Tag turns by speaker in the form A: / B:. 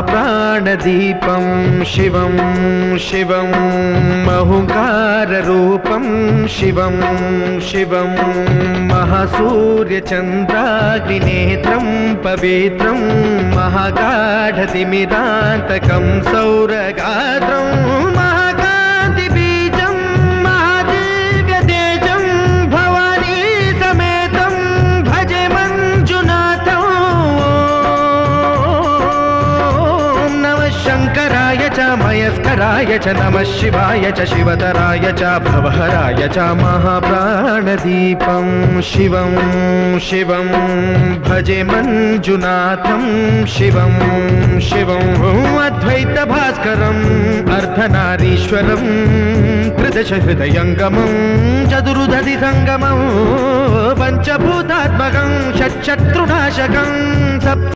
A: महाप्राणदीपं शिवं शिवं महुंकाररूपं शिवं शिवं महासूर्यचन्द्राग्निनेत्रं पवित्रं महागाढतिमिरान्तकं सौरगात्रं महाकान्तिबीजं महादिव्यतेजं भवानी समेतं भजे मञ्जुनाथं। नमः शङ्कराय च मयस्कराय च नमः शिवाय च शिवतराय च भवहराय च महाप्राणदीपं शिवं शिवं भजे मञ्जुनाथं शिवं शिवं अद्वैतभास्करम् अर्धनारीश्वरं त्रिदशहृदयङ्गमं चतुर्दधिसङ्गमं पञ्चभूतात्मकं षट्शत्रुनाशकं